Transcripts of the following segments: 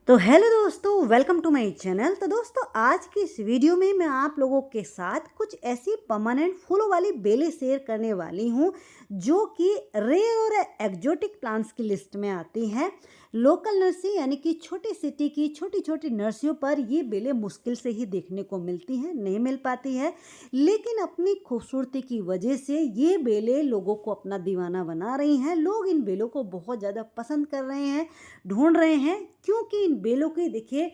तो हेलो दोस्तों, welcome to my channel. तो दोस्तों, आज की इस वीडियो में मैं आप लोगों के साथ कुछ ऐसी परमानेंट फूलों वाली बेलें शेयर करने वाली हूं जो कि रेयर और एक्जोटिक प्लांट्स की लिस्ट में आती हैं। लोकल नर्सरी यानी कि छोटी सिटी की छोटी छोटी नर्सरियों पर ये बेलें मुश्किल से ही देखने को मिलती हैं, नहीं मिल पाती है। लेकिन अपनी खूबसूरती की वजह से ये बेलें लोगों को अपना दीवाना बना रही हैं। लोग इन बेलों को बहुत ज़्यादा पसंद कर रहे हैं, ढूंढ रहे हैं, क्योंकि इन बेलों की देखिए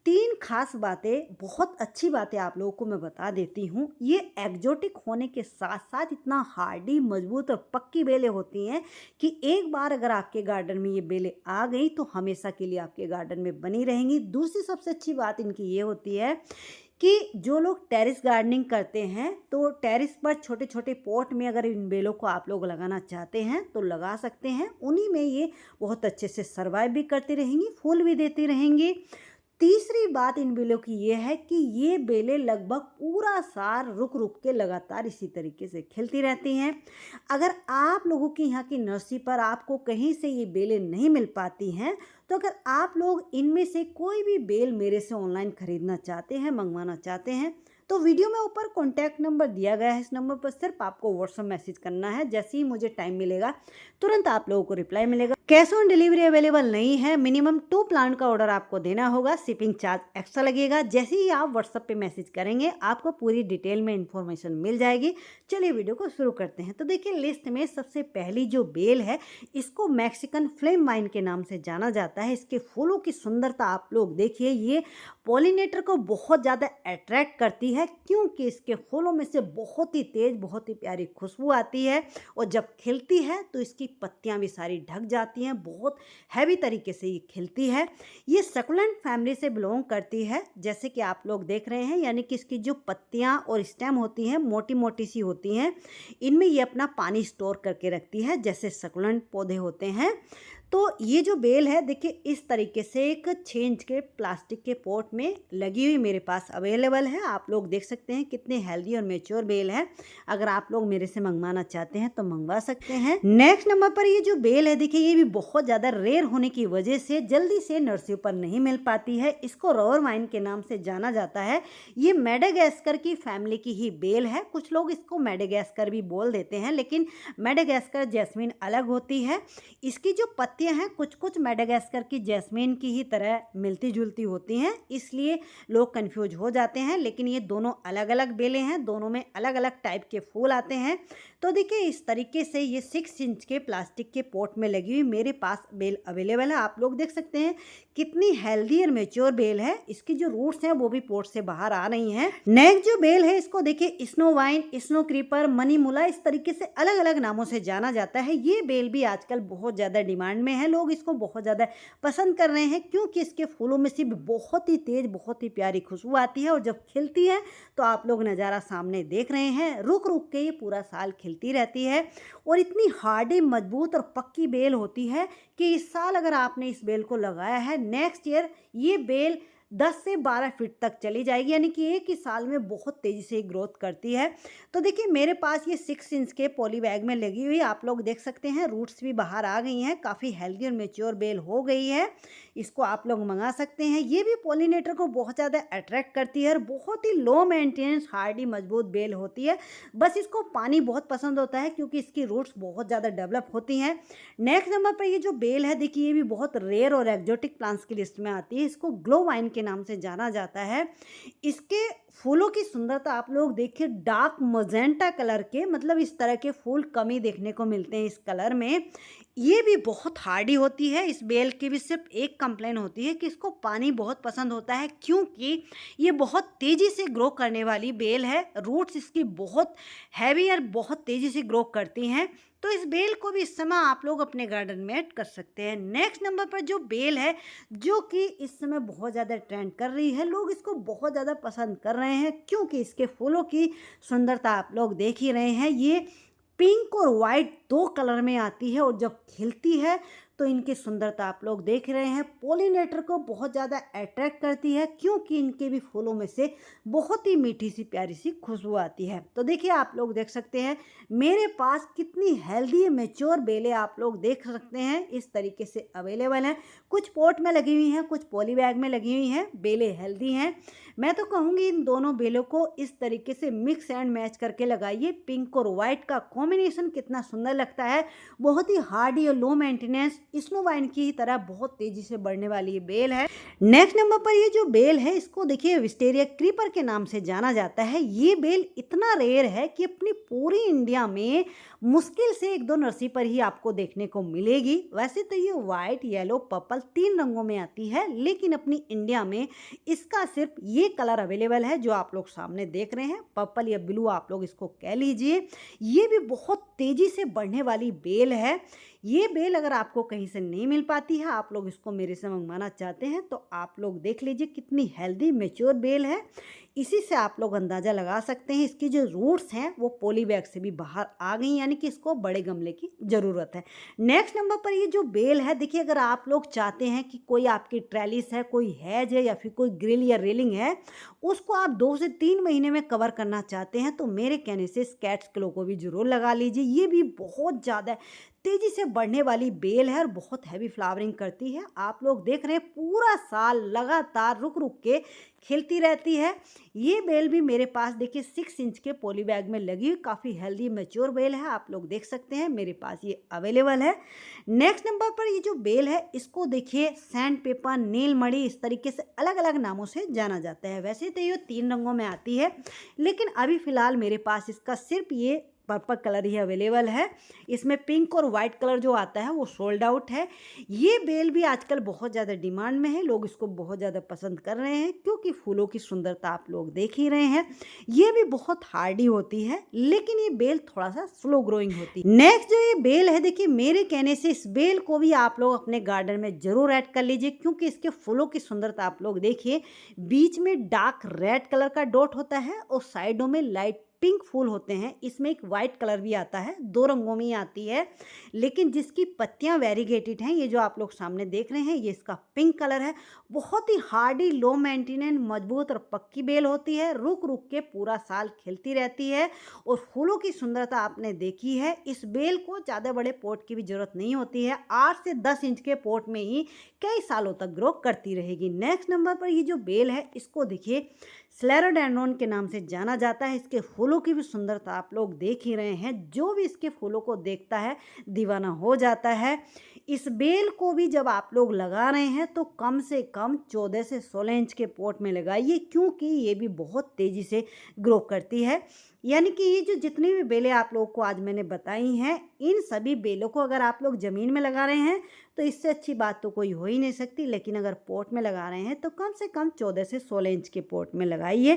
तीन खास बातें, बहुत अच्छी बातें आप लोगों को मैं बता देती हूँ। ये एक्जोटिक होने के साथ साथ इतना हार्डी, मजबूत और पक्की बेलें होती हैं कि एक बार अगर आपके गार्डन में ये बेलें आ गई तो हमेशा के लिए आपके गार्डन में बनी रहेंगी। दूसरी सबसे अच्छी बात इनकी ये होती है कि जो लोग टेरेस गार्डनिंग करते हैं तो टेरेस पर छोटे छोटे पॉट में अगर इन बेलों को आप लोग लगाना चाहते हैं तो लगा सकते हैं। उन्हीं में ये बहुत अच्छे से सर्वाइव भी करती रहेंगी, फूल भी देती रहेंगी। तीसरी बात इन बेलों की ये है कि ये बेलें लगभग पूरा साल रुक रुक के लगातार इसी तरीके से खिलती रहती हैं। अगर आप लोगों की यहाँ की नर्सरी पर आपको कहीं से ये बेलें नहीं मिल पाती हैं तो अगर आप लोग इनमें से कोई भी बेल मेरे से ऑनलाइन खरीदना चाहते हैं, मंगवाना चाहते हैं, तो वीडियो में ऊपर कॉन्टैक्ट नंबर दिया गया है। इस नंबर पर सिर्फ आपको व्हाट्सएप मैसेज करना है। जैसे ही मुझे टाइम मिलेगा तुरंत आप लोगों को रिप्लाई मिलेगा। कैश ऑन डिलीवरी अवेलेबल नहीं है। मिनिमम 2 प्लांट का ऑर्डर आपको देना होगा। शिपिंग चार्ज एक्स्ट्रा लगेगा। जैसे ही आप व्हाट्सएप पे मैसेज करेंगे आपको पूरी डिटेल में इंफॉर्मेशन मिल जाएगी। चलिए वीडियो को शुरू करते हैं। तो देखिए, लिस्ट में सबसे पहली जो बेल है इसको मैक्सिकन फ्लेम वाइन के नाम से जाना जाता है। इसके फूलों की सुंदरता आप लोग देखिए, ये पॉलिनेटर को बहुत ज़्यादा अट्रैक्ट करती है क्योंकि इसके फूलों में से बहुत ही तेज, बहुत ही प्यारी खुशबू आती है और जब खिलती है तो इसकी पत्तियां भी सारी ढक जाती हैं। बहुत हैवी तरीके से ये खिलती है। ये सकुलेंट फैमिली से बिलोंग करती है, जैसे कि आप लोग देख रहे हैं, यानी कि इसकी जो पत्तियां और स्टेम होती हैं मोटी मोटी सी होती हैं। इनमें ये अपना पानी स्टोर करके रखती है जैसे सकुलेंट पौधे होते हैं। तो ये जो बेल है देखिए, इस तरीके से एक 6 इंच के प्लास्टिक के पॉट में लगी हुई मेरे पास अवेलेबल है। आप लोग देख सकते हैं कितने हेल्दी और मेच्योर बेल है। अगर आप लोग मेरे से मंगवाना चाहते हैं तो मंगवा सकते हैं। नेक्स्ट नंबर पर ये जो बेल है देखिए, ये भी बहुत ज़्यादा रेयर होने की वजह से जल्दी से नर्सरी पर नहीं मिल पाती है। इसको रॉयर वाइन के नाम से जाना जाता है। ये मेडागास्कर की फैमिली की ही बेल है। कुछ लोग इसको मेडागास्कर भी बोल देते हैं, लेकिन मेडागास्कर जैस्मीन अलग होती है। इसकी जो पत्तियां हैं कुछ कुछ मेडागास्कर की जैस्मीन की ही तरह मिलती जुलती होती हैं, इसलिए लोग कंफ्यूज हो जाते हैं। लेकिन ये दोनों अलग अलग बेलें हैं, दोनों में अलग अलग टाइप के फूल आते हैं। तो देखिए, इस तरीके से ये 6 इंच के प्लास्टिक के पॉट में लगी हुई मेरे पास बेल अवेलेबल है। आप लोग देख सकते हैं कितनी हेल्दी और मेच्योर बेल है। इसकी जो रूट्स हैं वो भी पॉट से बाहर आ रही हैं। नेक्स्ट जो बेल है इसको देखिए, snow wine, snow creeper, money मुला, इस तरीके से अलग अलग नामों से जाना जाता है। ये बेल भी आजकल बहुत ज़्यादा डिमांड में है। लोग इसको बहुत ज़्यादा पसंद कर रहे हैं क्योंकि इसके फूलों में से बहुत ही तेज, बहुत ही प्यारी खुशबू आती है और जब खिलती है तो आप लोग नज़ारा सामने देख रहे हैं। रुक रुक के ये पूरा साल खिलती रहती है और इतनी हार्डी, मजबूत और पक्की बेल होती है कि इस साल अगर आपने इस बेल को लगाया है, नेक्स्ट ईयर ये बेल 10 से 12 फीट तक चली जाएगी, यानी कि एक ही साल में बहुत तेज़ी से ग्रोथ करती है। तो देखिए, मेरे पास ये 6 इंच के पॉली बैग में लगी हुई, आप लोग देख सकते हैं रूट्स भी बाहर आ गई हैं। काफ़ी हेल्दी और मेच्योर बेल हो गई है। इसको आप लोग मंगा सकते हैं। ये भी पॉलिनेटर को बहुत ज़्यादा अट्रैक्ट करती है और बहुत ही लो मेंटेनेंस, हार्डी, मजबूत बेल होती है। बस इसको पानी बहुत पसंद होता है क्योंकि इसकी रूट्स बहुत ज़्यादा डेवलप होती हैं। नेक्स्ट नंबर पर ये जो बेल है देखिए, ये भी बहुत रेयर और एक्जोटिक प्लांट्स की लिस्ट में आती है। इसको ग्लो वाइन के नाम से जाना जाता है। इसके फूलों की सुंदरता आप लोग देखिए, डार्क मजेंटा कलर के, मतलब इस तरह के फूल कम ही देखने को मिलते हैं इस कलर में। ये भी बहुत हार्डी होती है। इस बेल की भी सिर्फ एक कंप्लेन होती है कि इसको पानी बहुत पसंद होता है क्योंकि ये बहुत तेज़ी से ग्रो करने वाली बेल है। रूट्स इसकी बहुत हैवी और बहुत तेज़ी से ग्रो करती हैं। तो इस बेल को भी इस समय आप लोग अपने गार्डन में ऐड कर सकते हैं। नेक्स्ट नंबर पर जो बेल है जो कि इस समय बहुत ज़्यादा ट्रेंड कर रही है, लोग इसको बहुत ज़्यादा पसंद कर रहे हैं क्योंकि इसके फूलों की सुंदरता आप लोग देख ही रहे हैं। ये पिंक और वाइट 2 कलर में आती है और जब खिलती है तो इनकी सुंदरता आप लोग देख रहे हैं पोलिनेटर को बहुत ज़्यादा अट्रैक्ट करती है, क्योंकि इनके भी फूलों में से बहुत ही मीठी सी प्यारी सी खुशबू आती है। तो देखिए आप लोग देख सकते हैं मेरे पास कितनी हेल्दी मैच्योर बेलें आप लोग देख सकते हैं, इस तरीके से अवेलेबल हैं। कुछ पॉट में लगी हुई हैं, कुछ पॉली बैग में लगी हुई हैं। बेलें हेल्दी हैं। मैं तो कहूँगी इन दोनों बेलों को इस तरीके से मिक्स एंड मैच करके लगाइए। पिंक और वाइट का कॉम्बिनेशन कितना सुंदर लगता है। बहुत ही हार्डी और लो मेंटेनेंस स्नो वाइन की तरह बहुत तेजी से बढ़ने वाली ये बेल है। नेक्स्ट नंबर पर ये जो बेल है इसको देखिए विस्टेरिया क्रीपर के नाम से जाना जाता है। ये बेल इतना रेयर है कि अपनी पूरी इंडिया में मुश्किल से 1-2 नर्सरी पर ही आपको देखने को मिलेगी। वैसे तो ये वाइट, येलो, पर्पल 3 रंगों में आती है, लेकिन अपनी इंडिया में इसका सिर्फ ये कलर अवेलेबल है जो आप लोग सामने देख रहे हैं, पर्पल या ब्लू आप लोग इसको कह लीजिए। ये भी बहुत तेजी से बढ़ने वाली बेल है। ये बेल अगर आपको कहीं से नहीं मिल पाती है, आप लोग इसको मेरे से मंगवाना चाहते हैं, तो आप लोग देख लीजिए कितनी हेल्दी मैच्योर बेल है। इसी से आप लोग अंदाज़ा लगा सकते हैं इसकी जो रूट्स हैं वो पॉली बैग से भी बाहर आ गई, यानी कि इसको बड़े गमले की ज़रूरत है। नेक्स्ट नंबर पर ये जो बेल है देखिए, अगर आप लोग चाहते हैं कि कोई आपकी ट्रेलिस है, कोई हैज है या फिर कोई ग्रिल या रेलिंग है, उसको आप 2 से 3 महीने में कवर करना चाहते हैं, तो मेरे कहने से स्कैट्स क्लो को भी ज़रूर लगा लीजिए। ये भी बहुत ज़्यादा तेज़ी से बढ़ने वाली बेल है और बहुत हैवी फ्लावरिंग करती है। आप लोग देख रहे हैं पूरा साल लगातार रुक रुक के खिलती रहती है। ये बेल भी मेरे पास देखिए 6 इंच के पॉली बैग में लगी हुई काफ़ी हेल्दी मैच्योर बेल है। आप लोग देख सकते हैं मेरे पास ये अवेलेबल है। नेक्स्ट नंबर पर ये जो बेल है इसको देखिए सैंड पेपर, नील मणि, इस तरीके से अलग अलग नामों से जाना जाता है। वैसे तो ये 3 रंगों में आती है, लेकिन अभी फ़िलहाल मेरे पास इसका सिर्फ ये पर्पल कलर ही अवेलेबल है। इसमें पिंक और वाइट कलर जो आता है वो सोल्ड आउट है। ये बेल भी आजकल बहुत ज़्यादा डिमांड में है, लोग इसको बहुत ज़्यादा पसंद कर रहे हैं, क्योंकि फूलों की सुंदरता आप लोग देख ही रहे हैं। ये भी बहुत हार्डी होती है, लेकिन ये बेल थोड़ा सा स्लो ग्रोइंग होती है। नेक्स्ट जो ये बेल है देखिए, मेरे कहने से इस बेल को भी आप लोग अपने गार्डन में ज़रूर ऐड कर लीजिए, क्योंकि इसके फूलों की सुंदरता आप लोग देखिए, बीच में डार्क रेड कलर का डॉट होता है और साइडों में लाइट पिंक फूल होते हैं। इसमें एक वाइट कलर भी आता है, 2 रंगों में ही आती है, लेकिन जिसकी पत्तियां वेरीगेटेड हैं, ये जो आप लोग सामने देख रहे हैं ये इसका पिंक कलर है। बहुत ही हार्डी, लो मेंटेनेंस, मजबूत और पक्की बेल होती है। रुक रुक के पूरा साल खिलती रहती है और फूलों की सुंदरता आपने देखी है। इस बेल को ज़्यादा बड़े पॉट की भी ज़रूरत नहीं होती है, 8 से 10 इंच के पॉट में ही कई सालों तक ग्रो करती रहेगी। नेक्स्ट नंबर पर ये जो बेल है इसको देखिए स्लेरोडेंड्रॉन के नाम से जाना जाता है। इसके फूलों की भी सुंदरता आप लोग देख ही रहे हैं, जो भी इसके फूलों को देखता है दीवाना हो जाता है। इस बेल को भी जब आप लोग लगा रहे हैं तो कम से कम 14 से 16 इंच के पॉट में लगाइए, क्योंकि ये भी बहुत तेज़ी से ग्रो करती है। यानी कि ये जो जितनी भी बेलें आप लोगों को आज मैंने बताई हैं, इन सभी बेलों को अगर आप लोग ज़मीन में लगा रहे हैं तो इससे अच्छी बात तो कोई हो ही नहीं सकती, लेकिन अगर पॉट में लगा रहे हैं तो कम से कम 14 से 16 इंच के पॉट में लगाइए।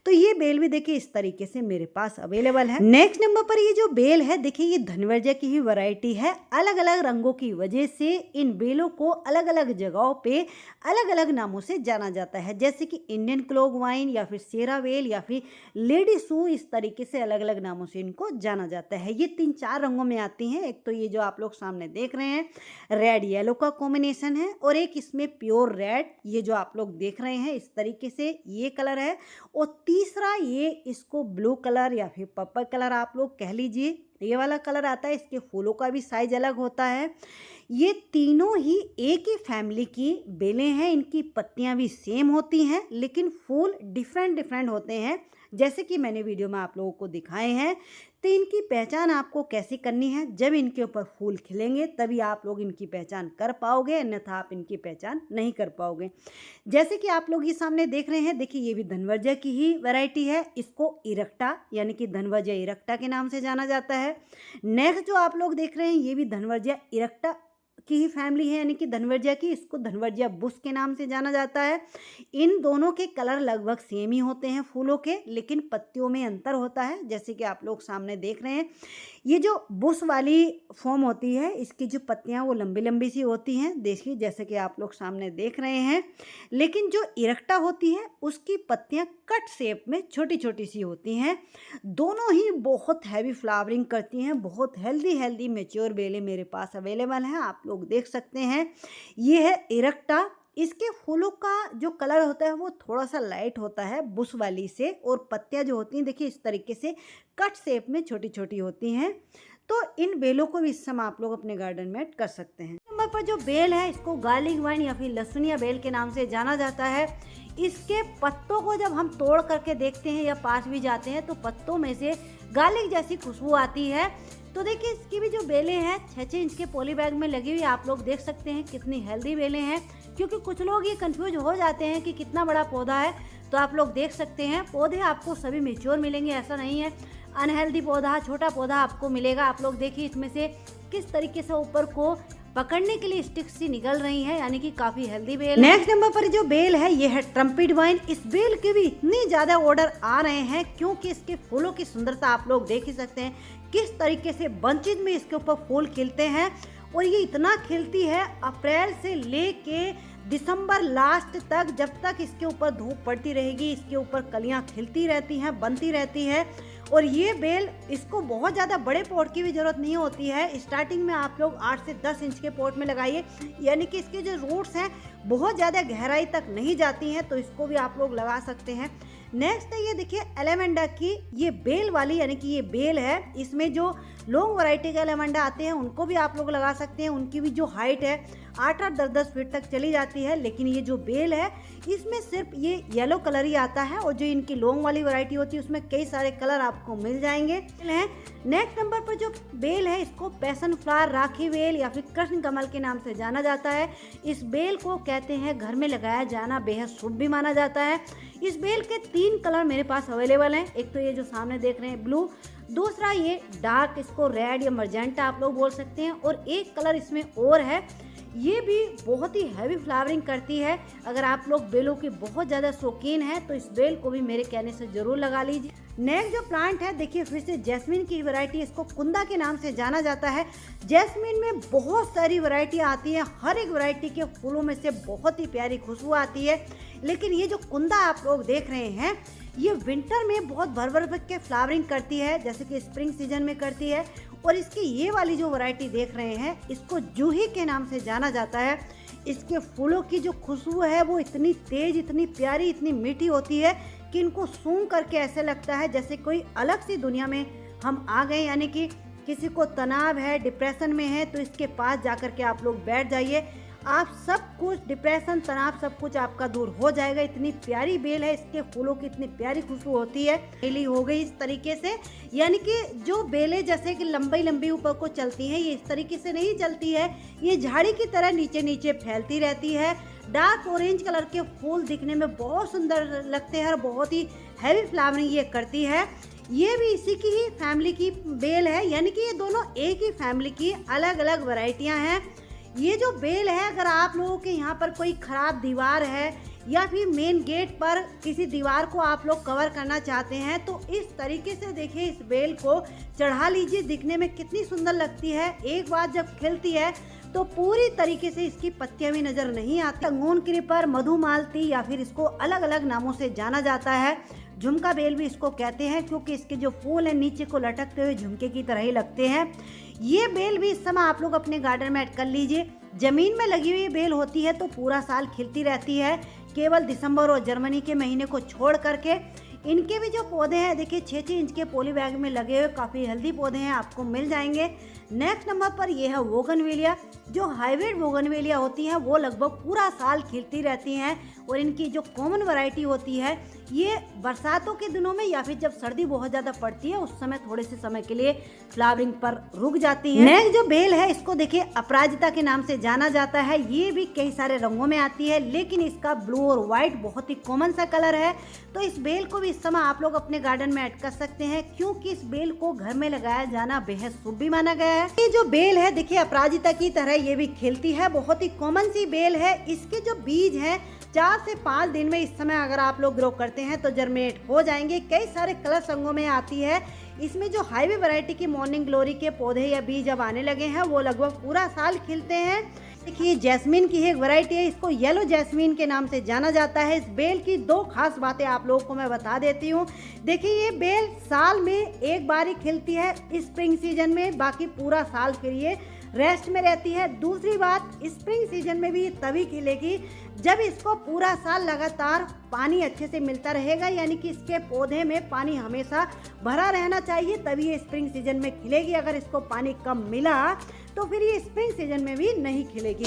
तो ये बेल भी देखिए इस तरीके से मेरे पास अवेलेबल है। नेक्स्ट नंबर पर ये जो बेल है देखिए, ये धनवर्जा की ही वैरायटी है। अलग अलग रंगों की वजह से इन बेलों को अलग अलग जगहों पे अलग अलग नामों से जाना जाता है, जैसे कि इंडियन क्लोग वाइन या फिर सेरा बेल या फिर लेडी सू, इस तरीके से अलग अलग नामों से इनको जाना जाता है। ये 3-4 रंगों में आती हैं। एक तो ये जो आप लोग सामने देख रहे हैं रेड येलो का कॉम्बिनेशन है, और एक इसमें प्योर रेड, ये जो आप लोग देख रहे हैं इस तरीके से ये कलर है, और तीसरा ये इसको ब्लू कलर या फिर पर्पल कलर आप लोग कह लीजिए, ये वाला कलर आता है। इसके फूलों का भी साइज अलग होता है। ये तीनों ही एक ही फैमिली की बेलें हैं। इनकी पत्तियां भी सेम होती हैं, लेकिन फूल डिफरेंट डिफरेंट होते हैं, जैसे कि मैंने वीडियो में आप लोगों को दिखाए हैं। तो इनकी पहचान आपको कैसे करनी है, जब इनके ऊपर फूल खिलेंगे तभी आप लोग इनकी पहचान कर पाओगे, अन्यथा आप इनकी पहचान नहीं कर पाओगे। जैसे कि आप लोग ये सामने देख रहे हैं, देखिए ये भी धनवर्जा की ही वैरायटी है। इसको इरक्टा यानी कि धनवर्जा इरक्टा के नाम से जाना जाता है। नेक्स्ट जो आप लोग देख रहे हैं ये भी धनवर्जा इरक्टा की ही फैमिली है, यानी कि धनवर्जा की। इसको धनवर्जा बुश के नाम से जाना जाता है। इन दोनों के कलर लगभग सेम ही होते हैं फूलों के, लेकिन पत्तियों में अंतर होता है, जैसे कि आप लोग सामने देख रहे हैं। ये जो बुश वाली फॉर्म होती है, इसकी जो पत्तियां वो लंबी लंबी सी होती हैं, देखिए जैसे कि आप लोग सामने देख रहे हैं। लेकिन जो इरेक्टा होती है उसकी पत्तियां कट शेप में छोटी छोटी सी होती हैं। दोनों ही बहुत हैवी फ्लावरिंग करती हैं। बहुत हेल्दी मेच्योर बेलें मेरे पास अवेलेबल हैं, आप लोग देख सकते हैं। ये है इरेक्टा। इसके फूलों का जो कलर होता है वो थोड़ा सा लाइट होता है बुश वाली से, और पत्तियां जो होती हैं देखिए इस तरीके से कट शेप में छोटी छोटी होती हैं। तो इन बेलों को भी इस समय आप लोग अपने गार्डन में ऐड कर सकते हैं। नंबर पर जो बेल है इसको गार्लिक वाइन या फिर लहसुनिया बेल के नाम से जाना जाता है। इसके पत्तों को जब हम तोड़ करके देखते हैं या पास भी जाते हैं तो पत्तों में से गार्लिक जैसी खुशबू आती है। तो देखिए इसकी भी जो बेलें हैं 6-6 इंच के पॉली बैग में लगी हुई, आप लोग देख सकते हैं कितनी हेल्दी बेलें हैं। क्योंकि कुछ लोग ये कंफ्यूज हो जाते हैं कि कितना बड़ा पौधा है, तो आप लोग देख सकते हैं पौधे आपको सभी मेच्योर मिलेंगे, ऐसा नहीं है अनहेल्दी पौधा छोटा पौधा आपको मिलेगा। आप लोग देखिए इसमें से किस तरीके से ऊपर को पकड़ने के लिए स्टिक सी निकल रही है, यानी कि काफी हेल्दी बेल। नेक्स्ट नंबर पर जो बेल है ये है ट्रम्पेट वाइन। इस बेल के भी इतनी ज्यादा ऑर्डर आ रहे हैं क्योंकि इसके फूलों की सुंदरता आप लोग देख ही सकते हैं किस तरीके से बंचेज में इसके ऊपर फूल खिलते हैं। और ये इतना खिलती है अप्रैल से लेके दिसंबर लास्ट तक, जब तक इसके ऊपर धूप पड़ती रहेगी इसके ऊपर कलियां खिलती रहती हैं, बनती रहती है। और ये बेल इसको बहुत ज़्यादा बड़े पॉट की भी ज़रूरत नहीं होती है। स्टार्टिंग में आप लोग 8 से 10 इंच के पॉट में लगाइए, यानी कि इसके जो रूट्स हैं बहुत ज़्यादा गहराई तक नहीं जाती हैं, तो इसको भी आप लोग लगा सकते हैं। नेक्स्ट है ये देखिए एलेवेंडा की ये बेल वाली, यानी कि ये बेल है। इसमें जो लॉन्ग वैरायटी के एलेवेंडा आते हैं उनको भी आप लोग लगा सकते हैं। उनकी भी जो हाइट है 8-8, 10-10 फीट तक चली जाती है। लेकिन ये जो बेल है इसमें सिर्फ ये येलो कलर ही आता है, और जो इनकी लॉन्ग वाली वैरायटी होती है उसमें कई सारे कलर आपको मिल जाएंगे। नेक्स्ट नंबर पर जो बेल है इसको पैशन फ्लावर, राखी बेल या फिर कृष्ण कमल के नाम से जाना जाता है। इस बेल को कहते हैं घर में लगाया जाना बेहद शुभ भी माना जाता है। इस बेल के 3 कलर मेरे पास अवेलेबल हैं। एक तो ये जो सामने देख रहे हैं ब्लू, दूसरा ये डार्क, इसको रेड या मर्जेंटा आप लोग बोल सकते हैं, और एक कलर इसमें और है, ये भी बहुत ही हैवी फ्लावरिंग करती है। अगर आप लोग बेलों के बहुत ज़्यादा शौकीन हैं तो इस बेल को भी मेरे कहने से ज़रूर लगा लीजिए। नेक्स्ट जो प्लांट है देखिए फिर से जैस्मिन की वैरायटी, इसको कुंदा के नाम से जाना जाता है। जैस्मिन में बहुत सारी वैरायटी आती है, हर एक वैरायटी के फूलों में से बहुत ही प्यारी खुशबू आती है। लेकिन ये जो कुंदा आप लोग देख रहे हैं ये विंटर में बहुत भर के फ्लावरिंग करती है, जैसे कि स्प्रिंग सीजन में करती है। और इसकी ये वाली जो वैरायटी देख रहे हैं इसको जूही के नाम से जाना जाता है। इसके फूलों की जो खुशबू है वो इतनी तेज, इतनी प्यारी, इतनी मीठी होती है कि इनको सूंघ करके ऐसे लगता है जैसे कोई अलग सी दुनिया में हम आ गए। यानी कि किसी को तनाव है, डिप्रेशन में है, तो इसके पास जाकर के आप लोग बैठ जाइए, आप सब कुछ डिप्रेशन, तनाव सब कुछ आपका दूर हो जाएगा। इतनी प्यारी बेल है, इसके फूलों की इतनी प्यारी खुशबू होती है। बेली हो गई इस तरीके से, यानी कि जो बेलें जैसे कि लंबी लंबी ऊपर को चलती हैं, ये इस तरीके से नहीं चलती है, ये झाड़ी की तरह नीचे नीचे फैलती रहती है। डार्क ऑरेंज कलर के फूल दिखने में बहुत सुंदर लगते हैं और बहुत ही हैवी फ्लावरिंग ये करती है। ये भी इसी की ही फैमिली की बेल है, यानी कि ये दोनों एक ही फैमिली की अलग अलग वैरायटियां हैं। ये जो बेल है, अगर आप लोगों के यहाँ पर कोई ख़राब दीवार है या फिर मेन गेट पर किसी दीवार को आप लोग कवर करना चाहते हैं तो इस तरीके से देखिए इस बेल को चढ़ा लीजिए, दिखने में कितनी सुंदर लगती है। एक बार जब खिलती है तो पूरी तरीके से इसकी पत्तियां भी नजर नहीं आती। अंगून क्रीपर, मधुमालती या फिर इसको अलग अलग नामों से जाना जाता है। झुमका बेल भी इसको कहते हैं क्योंकि इसके जो फूल हैं नीचे को लटकते हुए झुमके की तरह ही लगते हैं। ये बेल भी इस समय आप लोग अपने गार्डन में ऐड कर लीजिए। जमीन में लगी हुई बेल होती है तो पूरा साल खिलती रहती है, केवल दिसंबर और जनवरी के महीने को छोड़ करके। इनके भी जो पौधे हैं देखिए 6-6 इंच के पॉली बैग में लगे हुए काफ़ी हेल्दी पौधे हैं, आपको मिल जाएंगे। नेक्स्ट नंबर पर ये है बोगनवेलिया। जो हाइब्रिड बोगनवेलिया होती हैं वो लगभग पूरा साल खिलती रहती हैं, और इनकी जो कॉमन वैरायटी होती है ये बरसातों के दिनों में या फिर जब सर्दी बहुत ज़्यादा पड़ती है उस समय थोड़े से समय के लिए फ्लावरिंग पर रुक जाती है। नेक्स्ट जो बेल है इसको देखिए अपराजिता के नाम से जाना जाता है। ये भी कई सारे रंगों में आती है, लेकिन इसका ब्लू और व्हाइट बहुत ही कॉमन सा कलर है। तो इस बेल को भी इस समय आप लोग अपने गार्डन में ऐड कर सकते हैं क्योंकि इस बेल को घर में लगाया जाना बेहद शुभ भी माना गया है। ये जो बेल है देखिए अपराजिता की तरह ये भी खिलती है, बहुत ही कॉमन सी बेल है। इसके जो बीज है 4 से 5 दिन में इस समय अगर आप लोग ग्रो करते हैं तो जर्मिनेट हो जाएंगे। कई सारे कलर रंगों में आती है। इसमें जो हाईवे वैरायटी की मॉर्निंग ग्लोरी के पौधे या बीज अब आने लगे हैं वो लगभग पूरा साल खिलते हैं। देखिए जैस्मीन की एक वैरायटी है, इसको येलो जैस्मीन के नाम से जाना जाता है। इस बेल की दो खास बातें आप लोगों को मैं बता देती हूँ। देखिए ये बेल साल में एक बार ही खिलती है स्प्रिंग सीजन में, बाकी पूरा साल फिर ये रेस्ट में रहती है। दूसरी बात, स्प्रिंग सीजन में भी तभी खिलेगी जब इसको पूरा साल लगातार पानी अच्छे से मिलता रहेगा, यानी कि इसके पौधे में पानी हमेशा भरा रहना चाहिए, तभी ये स्प्रिंग सीजन में खिलेगी। अगर इसको पानी कम मिला तो फिर ये स्प्रिंग सीजन में भी नहीं खिलेगी।